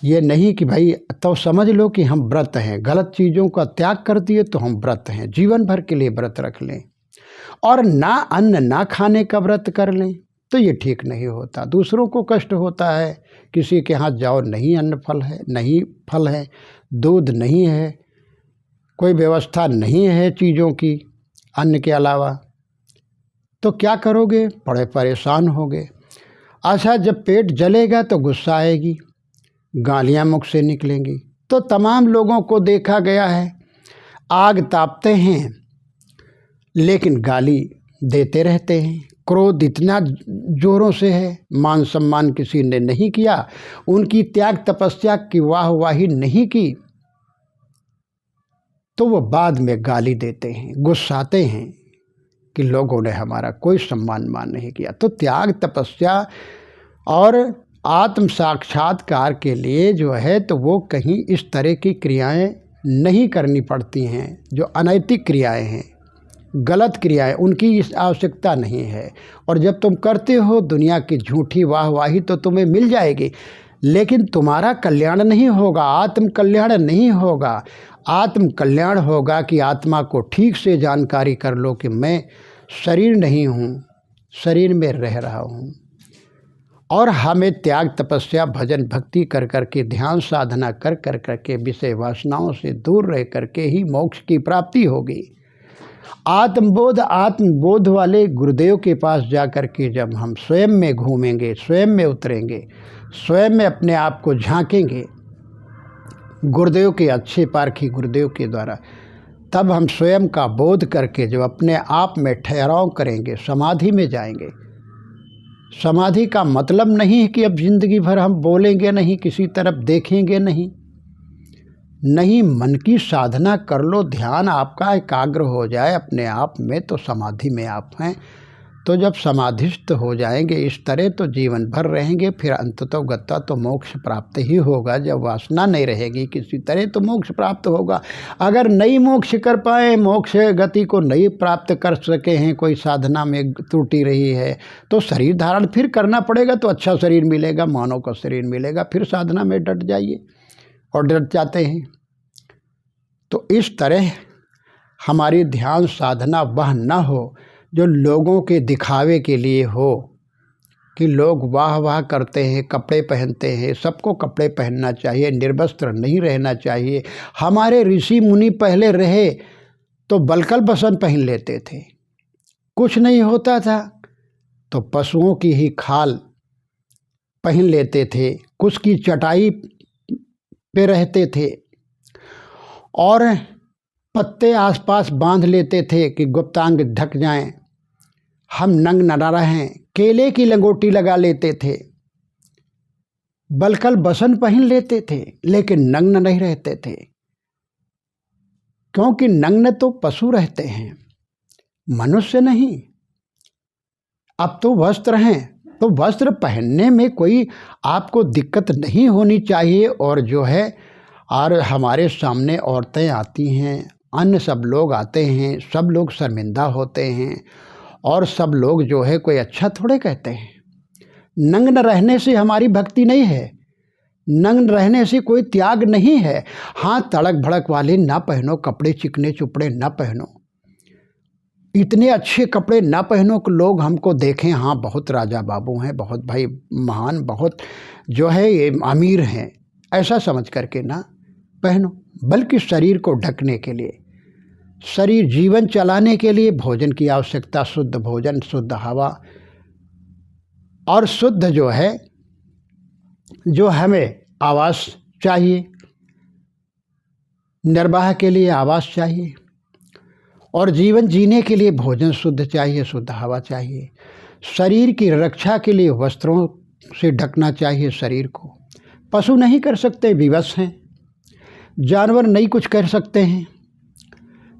ये नहीं कि भाई तो समझ लो कि हम व्रत हैं, गलत चीज़ों का त्याग कर दिए तो हम व्रत हैं, जीवन भर के लिए व्रत रख लें और ना अन्न ना खाने का व्रत कर लें तो ये ठीक नहीं होता। दूसरों को कष्ट होता है, किसी के हाथ जाओ नहीं अन्न फल है, नहीं फल है, दूध नहीं है, कोई व्यवस्था नहीं है चीज़ों की अन्न के अलावा, तो क्या करोगे? बड़े परेशान होगे। अच्छा, जब पेट जलेगा तो गुस्सा आएगी, गालियाँ मुख से निकलेंगी। तो तमाम लोगों को देखा गया है, आग तापते हैं लेकिन गाली देते रहते हैं। क्रोध इतना जोरों से है, मान सम्मान किसी ने नहीं किया, उनकी त्याग तपस्या की वाहवाही नहीं की, तो वो बाद में गाली देते हैं, गुस्साते हैं कि लोगों ने हमारा कोई सम्मान मान नहीं किया। तो त्याग तपस्या और आत्म साक्षात्कार के लिए जो है तो वो कहीं इस तरह की क्रियाएं नहीं करनी पड़ती हैं, जो अनैतिक क्रियाएं हैं, गलत क्रियाएं, उनकी इस आवश्यकता नहीं है। और जब तुम करते हो दुनिया की झूठी वाहवाही तो तुम्हें मिल जाएगी, लेकिन तुम्हारा कल्याण नहीं होगा, आत्म कल्याण नहीं होगा। आत्म कल्याण होगा कि आत्मा को ठीक से जानकारी कर लो कि मैं शरीर नहीं हूँ, शरीर में रह रहा हूँ। और हमें त्याग तपस्या भजन भक्ति कर कर के, ध्यान साधना कर कर कर के, विषय वासनाओं से दूर रह कर के ही मोक्ष की प्राप्ति होगी। आत्मबोध वाले गुरुदेव के पास जा कर के जब हम स्वयं में घूमेंगे, स्वयं में उतरेंगे, स्वयं में अपने आप को झांकेंगे गुरुदेव के, अच्छे पारखी गुरुदेव के द्वारा, तब हम स्वयं का बोध करके जब अपने आप में ठहराव करेंगे, समाधि में जाएंगे। समाधि का मतलब नहीं है कि अब जिंदगी भर हम बोलेंगे नहीं, किसी तरफ देखेंगे नहीं, मन की साधना कर लो, ध्यान आपका एकाग्र हो जाए अपने आप में तो समाधि में आप हैं। तो जब समाधिस्थ हो जाएंगे इस तरह तो जीवन भर रहेंगे, फिर अंततः गत्ता तो मोक्ष प्राप्त ही होगा। जब वासना नहीं रहेगी किसी तरह तो मोक्ष प्राप्त होगा। अगर नहीं मोक्ष कर पाए, मोक्ष गति को नहीं प्राप्त कर सके हैं, कोई साधना में त्रुटि रही है, तो शरीर धारण फिर करना पड़ेगा, तो अच्छा शरीर मिलेगा, मानव का शरीर मिलेगा, फिर साधना में डट जाइए और डट जाते हैं। तो इस तरह हमारी ध्यान साधना वह न हो जो लोगों के दिखावे के लिए हो, कि लोग वाह वाह करते हैं, कपड़े पहनते हैं, सबको कपड़े पहनना चाहिए, निर्वस्त्र नहीं रहना चाहिए। हमारे ऋषि मुनि पहले रहे तो बलकल बसन पहन लेते थे, कुछ नहीं होता था तो पशुओं की ही खाल पहन लेते थे, कुछ की चटाई पे रहते थे और पत्ते आसपास बांध लेते थे कि गुप्तांग ढक जाएं, हम नंग न रहें। केले की लंगोटी लगा लेते थे, बलकल बसन पहन लेते थे, लेकिन नग्न नहीं रहते थे, क्योंकि नग्न तो पशु रहते हैं, मनुष्य नहीं। अब तो वस्त्र हैं, तो वस्त्र पहनने में कोई आपको दिक्कत नहीं होनी चाहिए। और जो है और हमारे सामने औरतें आती हैं, अन्य सब लोग आते हैं, सब लोग शर्मिंदा होते हैं और सब लोग जो है कोई अच्छा थोड़े कहते हैं। नग्न रहने से हमारी भक्ति नहीं है, नग्न रहने से कोई त्याग नहीं है। हाँ, तड़क भड़क वाले ना पहनो, कपड़े चिकने चुपड़े ना पहनो, इतने अच्छे कपड़े ना पहनो कि लोग हमको देखें, हाँ बहुत राजा बाबू हैं, बहुत भाई महान, बहुत जो है ये अमीर हैं, ऐसा समझ करके ना पहनो। बल्कि शरीर को ढकने के लिए, शरीर जीवन चलाने के लिए भोजन की आवश्यकता, शुद्ध भोजन, शुद्ध हवा और शुद्ध जो है जो हमें आवास चाहिए, निर्वाह के लिए आवास चाहिए और जीवन जीने के लिए भोजन शुद्ध चाहिए, शुद्ध हवा चाहिए। शरीर की रक्षा के लिए वस्त्रों से ढकना चाहिए शरीर को। पशु नहीं कर सकते, विवश हैं, जानवर नहीं कुछ कर सकते हैं,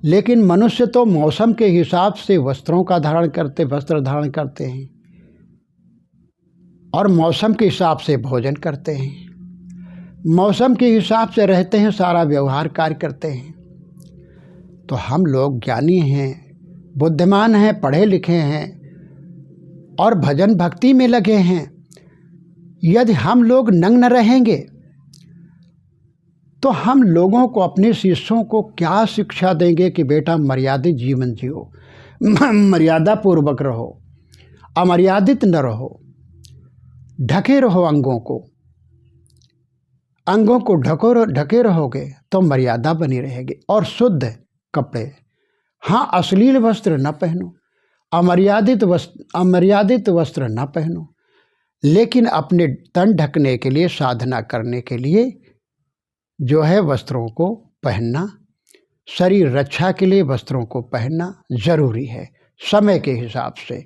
लेकिन मनुष्य तो मौसम के हिसाब से वस्त्र धारण करते हैं और मौसम के हिसाब से भोजन करते हैं, मौसम के हिसाब से रहते हैं, सारा व्यवहार कार्य करते हैं। तो हम लोग ज्ञानी हैं, बुद्धिमान हैं, पढ़े लिखे हैं और भजन भक्ति में लगे हैं। यदि हम लोग नग्न रहेंगे तो हम लोगों को, अपने शिष्यों को क्या शिक्षा देंगे कि बेटा मर्यादित जीवन जियो, मर्यादा पूर्वक रहो, अमर्यादित न रहो, ढके रहो अंगों को ढके रहोगे तो मर्यादा बनी रहेगी। और शुद्ध कपड़े, हाँ, अश्लील वस्त्र न पहनो, अमर्यादित वस्त्र न पहनो, लेकिन अपने तन ढकने के लिए, साधना करने के लिए जो है वस्त्रों को पहनना, शरीर रक्षा के लिए वस्त्रों को पहनना जरूरी है। समय के हिसाब से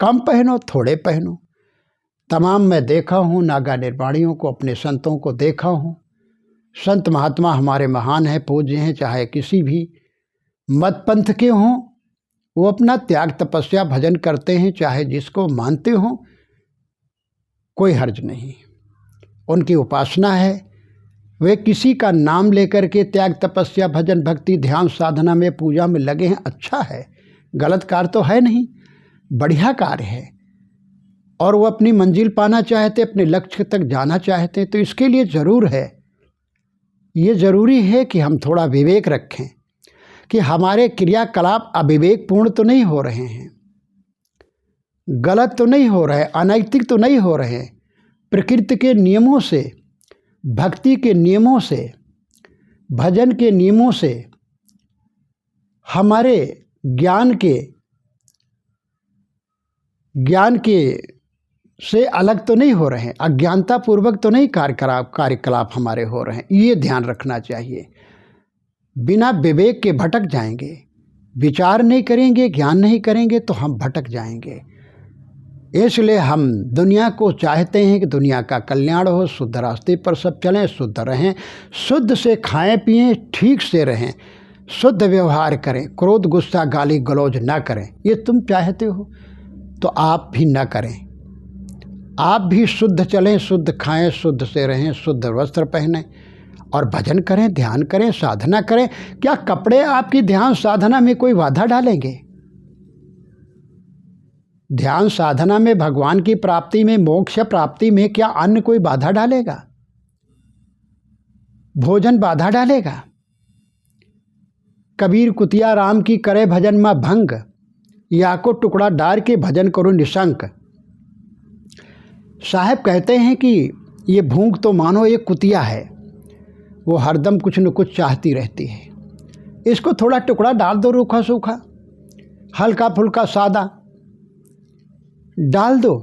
कम पहनो, थोड़े पहनो। तमाम मैं देखा हूँ नागा निर्वाणियों को, अपने संतों को देखा हूँ। संत महात्मा हमारे महान हैं, पूज्य हैं, चाहे किसी भी मत पंथ के हों, वो अपना त्याग तपस्या भजन करते हैं, चाहे जिसको मानते हों, कोई हर्ज नहीं। उनकी उपासना है, वे किसी का नाम लेकर के त्याग तपस्या भजन भक्ति ध्यान साधना में पूजा में लगे हैं। अच्छा है, गलत कार्य तो है नहीं, बढ़िया कार्य है। और वो अपनी मंजिल पाना चाहते, अपने लक्ष्य तक जाना चाहते, तो इसके लिए ज़रूर है, ये ज़रूरी है कि हम थोड़ा विवेक रखें कि हमारे क्रियाकलाप अविवेकपूर्ण तो नहीं हो रहे हैं, गलत तो नहीं हो रहे, अनैतिक तो नहीं हो रहे। प्रकृति के नियमों से, भक्ति के नियमों से, भजन के नियमों से, हमारे ज्ञान के से अलग तो नहीं हो रहे हैं, अज्ञानता पूर्वक तो नहीं कार्यकलाप हमारे हो रहे हैं। ये ध्यान रखना चाहिए। बिना विवेक के भटक जाएंगे, विचार नहीं करेंगे, ज्ञान नहीं करेंगे तो हम भटक जाएंगे। इसलिए हम दुनिया को चाहते हैं कि दुनिया का कल्याण हो, शुद्ध रास्ते पर सब चलें, शुद्ध रहें, शुद्ध से खाएं पिएं, ठीक से रहें, शुद्ध व्यवहार करें, क्रोध गुस्सा गाली गलौज ना करें। ये तुम चाहते हो तो आप भी ना करें, आप भी शुद्ध चलें, शुद्ध खाएं, शुद्ध से रहें, शुद्ध वस्त्र पहनें और भजन करें, ध्यान करें, साधना करें। क्या कपड़े आपकी ध्यान साधना में कोई बाधा डालेंगे? ध्यान साधना में, भगवान की प्राप्ति में, मोक्ष प्राप्ति में क्या अन्य कोई बाधा डालेगा? भोजन बाधा डालेगा? कबीर कुतिया राम की करे भजन माँ भंग, या को टुकड़ा डार के भजन करो निशंक। साहब कहते हैं कि ये भूख तो मानो एक कुतिया है, वो हरदम कुछ न कुछ चाहती रहती है। इसको थोड़ा टुकड़ा डाल दो, रूखा सूखा, हल्का फुल्का सादा डाल दो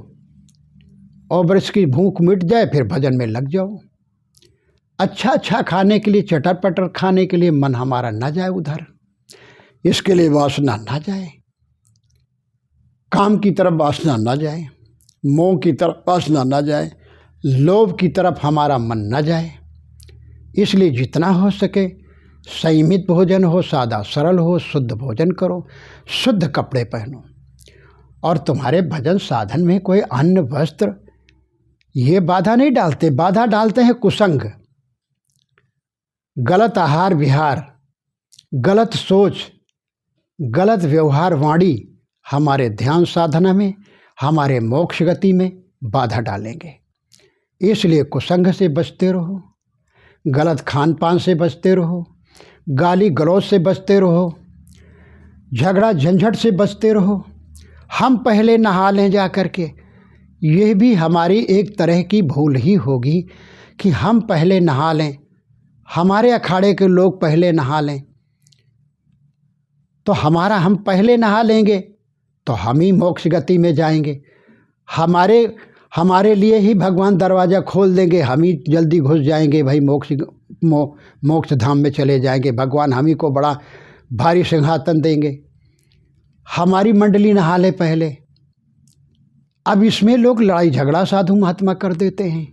और बरस की भूख मिट जाए, फिर भजन में लग जाओ। अच्छा खाने के लिए, चटर पटर खाने के लिए मन हमारा ना जाए उधर, इसके लिए वासना ना जाए, काम की तरफ वासना ना जाए, मोह की तरफ वासना ना जाए, लोभ की तरफ हमारा मन ना जाए। इसलिए जितना हो सके संयमित भोजन हो, सादा सरल हो, शुद्ध भोजन करो, शुद्ध कपड़े पहनो। और तुम्हारे भजन साधन में कोई अन्य वस्त्र ये बाधा नहीं डालते। बाधा डालते हैं कुसंग, गलत आहार विहार, गलत सोच, गलत व्यवहार वाणी हमारे ध्यान साधना में, हमारे मोक्ष गति में बाधा डालेंगे। इसलिए कुसंग से बचते रहो, गलत खान पान से बचते रहो, गाली गलौज से बचते रहो, झगड़ा झंझट से बचते रहो। हम पहले नहा लें जा कर के, यह भी हमारी एक तरह की भूल ही होगी कि हम पहले नहा लें, हमारे अखाड़े के लोग पहले नहा लें, तो हम पहले नहा लेंगे तो हम ही मोक्ष गति में जाएंगे। हमारे लिए ही भगवान दरवाज़ा खोल देंगे, हम ही जल्दी घुस जाएंगे भाई, मोक्ष धाम में चले जाएंगे। भगवान हम ही को बड़ा भारी सिंहासन देंगे, हमारी मंडली नहा ले पहले। अब इसमें लोग लड़ाई झगड़ा साधु महात्मा कर देते हैं,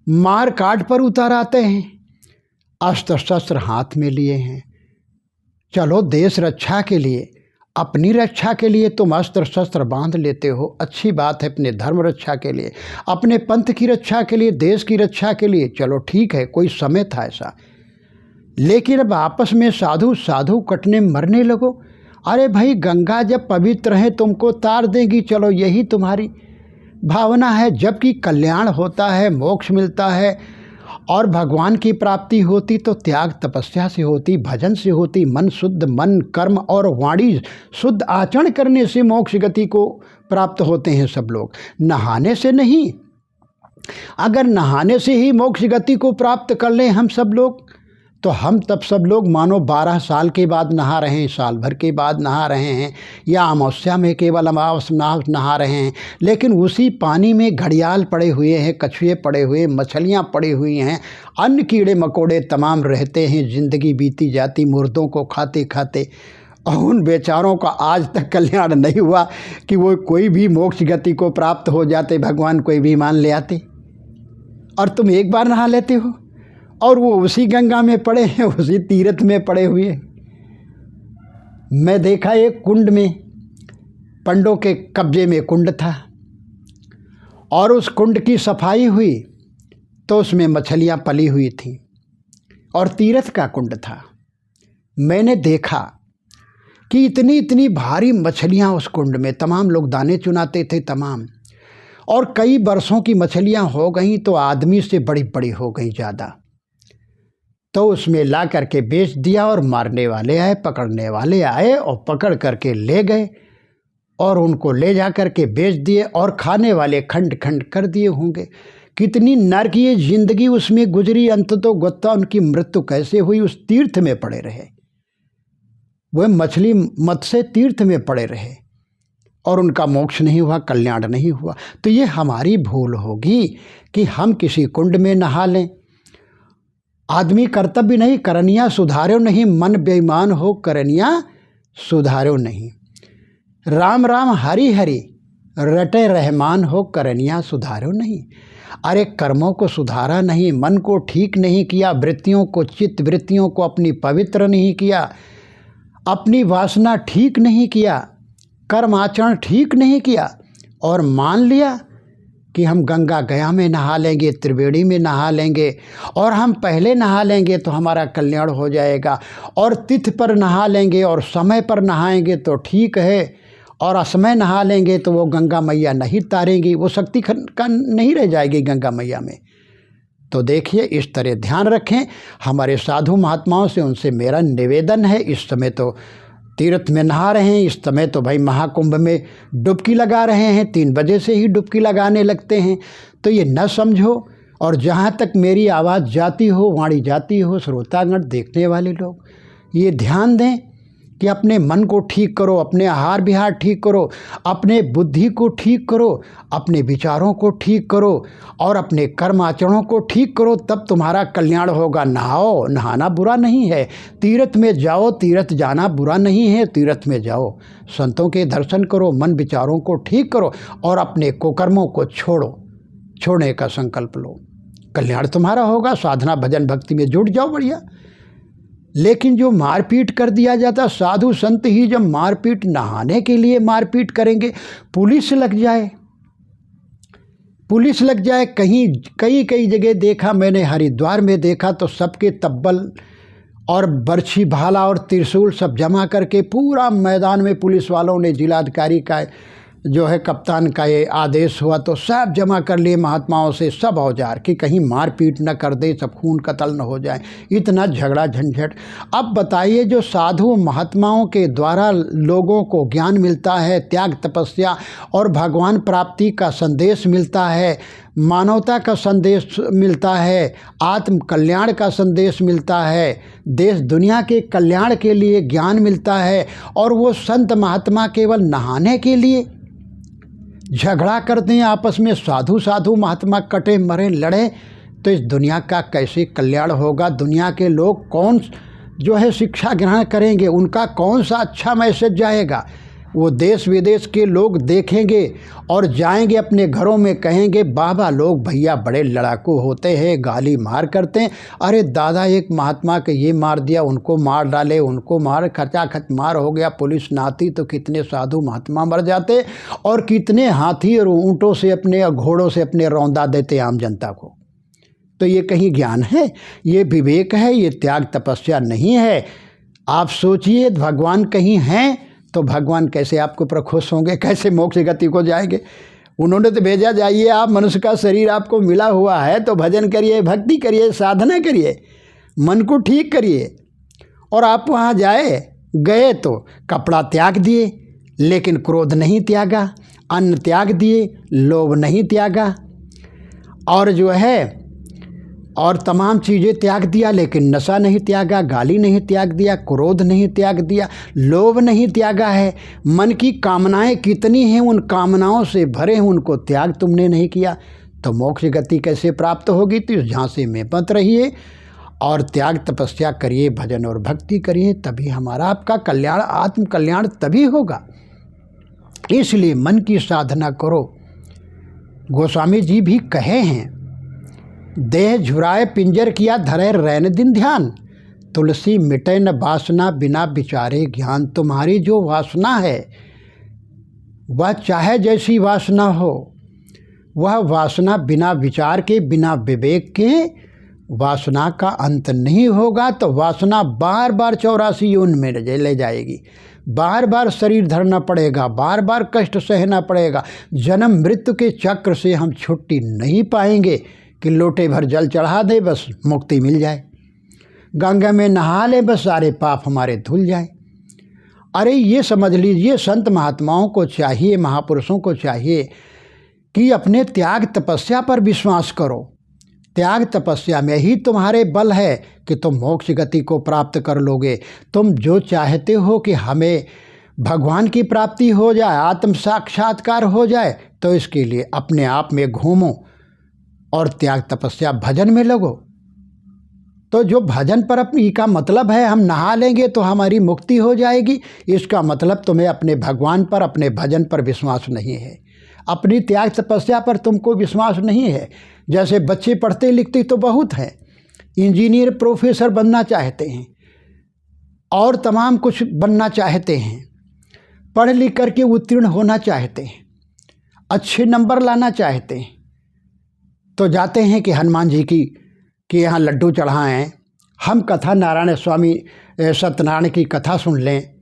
मार काट पर उतर आते हैं, अस्त्र शस्त्र हाथ में लिए हैं। चलो देश रक्षा के लिए, अपनी रक्षा के लिए तुम अस्त्र शस्त्र बांध लेते हो, अच्छी बात है। अपने धर्म रक्षा के लिए, अपने पंथ की रक्षा के लिए, देश की रक्षा के लिए, चलो ठीक है, कोई समय था ऐसा। लेकिन अब आपस में साधु कटने मरने लगो। अरे भाई, गंगा जब पवित्र है तुमको तार देगी, चलो यही तुम्हारी भावना है। जबकि कल्याण होता है, मोक्ष मिलता है, और भगवान की प्राप्ति होती तो त्याग तपस्या से होती, भजन से होती, मन शुद्ध, मन कर्म और वाणी शुद्ध आचरण करने से मोक्ष गति को प्राप्त होते हैं सब लोग, नहाने से नहीं। अगर नहाने से ही मोक्ष गति को प्राप्त कर लें हम सब लोग, तो हम तब सब लोग मानो 12 साल के बाद नहा रहे हैं, साल भर के बाद नहा रहे हैं, या अमावस्या में केवल अमावस्या नहा रहे हैं, लेकिन उसी पानी में घड़ियाल पड़े हुए हैं, कछुए पड़े हुए, मछलियाँ पड़ी हुई हैं, अन्य कीड़े मकोड़े तमाम रहते हैं, ज़िंदगी बीती जाती मुर्दों को खाते खाते, और उन बेचारों का आज तक कल्याण नहीं हुआ कि वो कोई भी मोक्ष गति को प्राप्त हो जाते, भगवान कोई भी मान ले आते। और तुम एक बार नहा लेते हो और वो उसी गंगा में पड़े हैं, उसी तीर्थ में पड़े हुए। मैं देखा एक कुंड में, पंडों के कब्जे में कुंड था, और उस कुंड की सफाई हुई तो उसमें मछलियाँ पली हुई थीं, और तीर्थ का कुंड था। मैंने देखा कि इतनी इतनी भारी मछलियाँ उस कुंड में, तमाम लोग दाने चुनाते थे तमाम, और कई बरसों की मछलियाँ हो गई तो आदमी से बड़ी बड़ी हो गई ज़्यादा। तो उसमें ला करके बेच दिया, और मारने वाले आए, पकड़ने वाले आए और पकड़ करके ले गए, और उनको ले जा करके बेच दिए, और खाने वाले खंड खंड कर दिए होंगे। कितनी नरकीय जिंदगी उसमें गुजरी, अंततः गोत्ता उनकी मृत्यु कैसे हुई, उस तीर्थ में पड़े रहे, वह मछली मत से तीर्थ में पड़े रहे, और उनका मोक्ष नहीं हुआ, कल्याण नहीं हुआ। तो ये हमारी भूल होगी कि हम किसी कुंड में नहा लें। आदमी कर्तव्य नहीं करनिया सुधार्यो नहीं, मन बेईमान हो करनिया सुधार्यो नहीं। राम राम हरि हरि रटे रहमान हो करनिया सुधार्यो नहीं। अरे कर्मों को सुधारा नहीं, मन को ठीक नहीं किया, वृत्तियों को, चित्त वृत्तियों को अपनी पवित्र नहीं किया, अपनी वासना ठीक नहीं किया, कर्म आचरण ठीक नहीं किया, और मान लिया कि हम गंगा गया में नहा लेंगे, त्रिवेणी में नहा लेंगे, और हम पहले नहा लेंगे तो हमारा कल्याण हो जाएगा, और तिथि पर नहा लेंगे और समय पर नहाएंगे तो ठीक है, और असमय नहा लेंगे तो वो गंगा मैया नहीं तारेंगी, वो शक्ति का नहीं रह जाएगी गंगा मैया में। तो देखिए, इस तरह ध्यान रखें। हमारे साधु महात्माओं से, उनसे मेरा निवेदन है, इस समय तो तीर्थ में नहा रहे हैं, इस समय तो भाई महाकुंभ में डुबकी लगा रहे हैं, 3 बजे से ही डुबकी लगाने लगते हैं। तो ये न समझो, और जहाँ तक मेरी आवाज़ जाती हो, वाणी जाती हो, श्रोतागण देखने वाले लोग ये ध्यान दें कि अपने मन को ठीक करो, अपने आहार विहार ठीक करो, अपने बुद्धि को ठीक करो, अपने विचारों को ठीक करो, और अपने कर्म आचरणों को ठीक करो, तब तुम्हारा कल्याण होगा। नहाओ, नहाना बुरा नहीं है, तीर्थ में जाओ, तीर्थ जाना बुरा नहीं है, तीर्थ में जाओ, संतों के दर्शन करो, मन विचारों को ठीक करो, और अपने कुकर्मों को छोड़ने का संकल्प लो, कल्याण तुम्हारा होगा। साधना भजन भक्ति में जुट जाओ, बढ़िया। लेकिन जो मारपीट कर दिया जाता, साधु संत ही जब मारपीट, नहाने के लिए मारपीट करेंगे, पुलिस लग जाए, कई जगह देखा मैंने, हरिद्वार में देखा तो सबके तब्बल और बर्छी भाला और त्रिशूल सब जमा करके पूरा मैदान में पुलिस वालों ने, जिलाधिकारी का जो है कप्तान का ये आदेश हुआ तो सब जमा कर लिए महात्माओं से सब औजार, कि कहीं मारपीट न कर दे, सब खून कत्ल न हो जाए, इतना झगड़ा झंझट। अब बताइए, जो साधु महात्माओं के द्वारा लोगों को ज्ञान मिलता है, त्याग तपस्या और भगवान प्राप्ति का संदेश मिलता है, मानवता का संदेश मिलता है, आत्म कल्याण का संदेश मिलता है, देश दुनिया के कल्याण के लिए ज्ञान मिलता है, और वो संत महात्मा केवल नहाने के लिए झगड़ा करते हैं आपस में, साधु महात्मा कटे मरे लड़े, तो इस दुनिया का कैसे कल्याण होगा? दुनिया के लोग कौन जो है शिक्षा ग्रहण करेंगे? उनका कौन सा अच्छा मैसेज जाएगा? वो देश विदेश के लोग देखेंगे और जाएंगे अपने घरों में, कहेंगे बाबा लोग भैया बड़े लड़ाकू होते हैं, गाली मार करते हैं, अरे दादा एक महात्मा के ये मार दिया, उनको मार डाले, उनको मार, खचाखच मार हो गया, पुलिस ना आती तो कितने साधु महात्मा मर जाते, और कितने हाथी और ऊँटों से अपने और घोड़ों से अपने रौंदा देते आम जनता को। तो ये कहीं ज्ञान है? ये विवेक है? ये त्याग तपस्या नहीं है। आप सोचिए, भगवान कहीं हैं तो भगवान कैसे आपके ऊपर खुश होंगे? कैसे मोक्ष गति को जाएंगे? उन्होंने तो भेजा, जाइए आप, मनुष्य का शरीर आपको मिला हुआ है तो भजन करिए, भक्ति करिए, साधना करिए, मन को ठीक करिए। और आप वहाँ गए तो कपड़ा त्याग दिए लेकिन क्रोध नहीं त्यागा, अन्न त्याग दिए, लोभ नहीं त्यागा, और जो है और तमाम चीज़ें त्याग दिया लेकिन नशा नहीं त्यागा, गाली नहीं त्याग दिया, क्रोध नहीं त्याग दिया, लोभ नहीं त्यागा है। मन की कामनाएं कितनी हैं, उन कामनाओं से भरे हैं, उनको त्याग तुमने नहीं किया, तो मोक्ष गति कैसे प्राप्त होगी? तो इस झांसे में मत रहिए और त्याग तपस्या करिए, भजन और भक्ति करिए, तभी हमारा आपका कल्याण, आत्म कल्याण तभी होगा। इसलिए मन की साधना करो। गोस्वामी जी भी कहे हैं, देह झुराए पिंजर किया धरे रैन दिन ध्यान, तुलसी मिटे न वासना बिना विचारे ज्ञान। तुम्हारी जो वासना है वह चाहे जैसी वासना हो, वह वासना बिना विचार के, बिना विवेक के वासना का अंत नहीं होगा। तो वासना बार बार 84 योनि में ले जाएगी, बार बार शरीर धरना पड़ेगा, बार बार कष्ट सहना पड़ेगा। जन्म मृत्यु के चक्र से हम छुट्टी नहीं पाएंगे कि लोटे भर जल चढ़ा दे बस मुक्ति मिल जाए, गंगा में नहा ले बस सारे पाप हमारे धुल जाए। अरे ये समझ लीजिए, संत महात्माओं को चाहिए, महापुरुषों को चाहिए कि अपने त्याग तपस्या पर विश्वास करो। त्याग तपस्या में ही तुम्हारे बल है कि तुम मोक्ष गति को प्राप्त कर लोगे। तुम जो चाहते हो कि हमें भगवान की प्राप्ति हो जाए, आत्म साक्षात्कार हो जाए, तो इसके लिए अपने आप में घूमो और त्याग तपस्या भजन में लगो। तो जो भजन पर अपनी का मतलब है हम नहा लेंगे तो हमारी मुक्ति हो जाएगी, इसका मतलब तुम्हें अपने भगवान पर, अपने भजन पर विश्वास नहीं है, अपनी त्याग तपस्या पर तुमको विश्वास नहीं है। जैसे बच्चे पढ़ते लिखते तो बहुत हैं, इंजीनियर प्रोफेसर बनना चाहते हैं और तमाम कुछ बनना चाहते हैं, पढ़ लिख करके उत्तीर्ण होना चाहते हैं, अच्छे नंबर लाना चाहते हैं, तो जाते हैं कि हनुमान जी कि यहाँ लड्डू चढ़ाएं, हम कथा नारायण स्वामी सत्यनारायण की कथा सुन लें,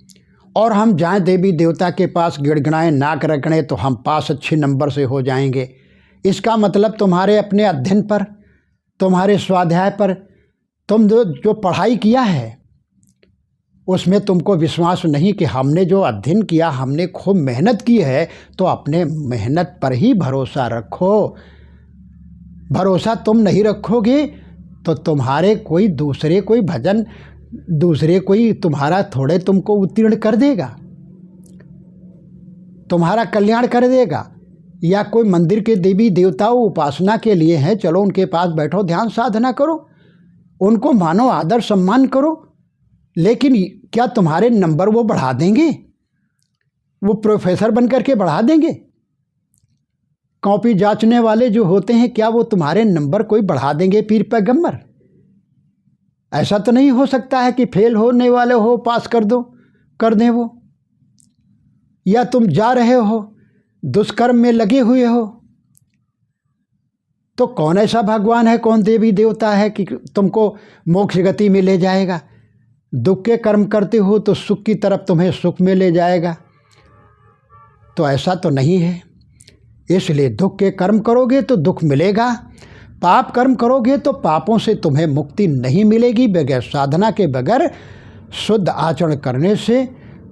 और हम जाएं देवी देवता के पास, गिड़गिड़ाएं, नाक रगड़ें तो हम पास अच्छे नंबर से हो जाएंगे। इसका मतलब तुम्हारे अपने अध्ययन पर, तुम्हारे स्वाध्याय पर, तुम जो पढ़ाई किया है उसमें तुमको विश्वास नहीं कि हमने जो अध्ययन किया, हमने खूब मेहनत की है, तो अपने मेहनत पर ही भरोसा रखो। भरोसा तुम नहीं रखोगे तो तुम्हारे कोई दूसरे कोई भजन, दूसरे कोई तुम्हारा थोड़े तुमको उत्तीर्ण कर देगा, तुम्हारा कल्याण कर देगा। या कोई मंदिर के देवी देवताओं उपासना के लिए हैं, चलो उनके पास बैठो, ध्यान साधना करो, उनको मानो, आदर सम्मान करो, लेकिन क्या तुम्हारे नंबर वो बढ़ा देंगे? वो प्रोफेसर बन करके बढ़ा देंगे? कॉपी जांचने वाले जो होते हैं, क्या वो तुम्हारे नंबर कोई बढ़ा देंगे? पीर पैगंबर? ऐसा तो नहीं हो सकता है कि फेल होने वाले हो पास कर दें वो। या तुम जा रहे हो, दुष्कर्म में लगे हुए हो, तो कौन ऐसा भगवान है, कौन देवी देवता है कि तुमको मोक्ष गति में ले जाएगा? दुख के कर्म करते हो तो सुख की तरफ तुम्हें सुख में ले जाएगा, तो ऐसा तो नहीं है। इसलिए दुख के कर्म करोगे तो दुख मिलेगा, पाप कर्म करोगे तो पापों से तुम्हें मुक्ति नहीं मिलेगी। बगैर साधना के, बगैर शुद्ध आचरण करने से,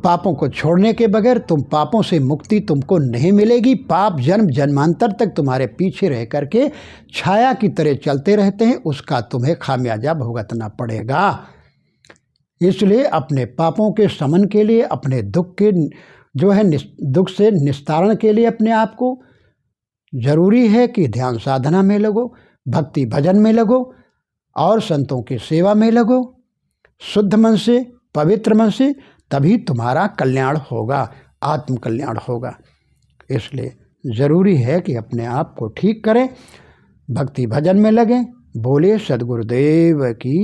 पापों को छोड़ने के बगैर तुम पापों से मुक्ति तुमको नहीं मिलेगी। पाप जन्म जन्मांतर तक तुम्हारे पीछे रह करके छाया की तरह चलते रहते हैं, उसका तुम्हें खामियाजा भुगतना पड़ेगा। इसलिए अपने पापों के शमन के लिए, अपने दुख के जो है दुख से निस्तारण के लिए अपने आप को जरूरी है कि ध्यान साधना में लगो, भक्ति भजन में लगो और संतों की सेवा में लगो, शुद्ध मन से, पवित्र मन से, तभी तुम्हारा कल्याण होगा, आत्म कल्याण होगा। इसलिए ज़रूरी है कि अपने आप को ठीक करें, भक्ति भजन में लगें। बोले सद्गुरुदेव की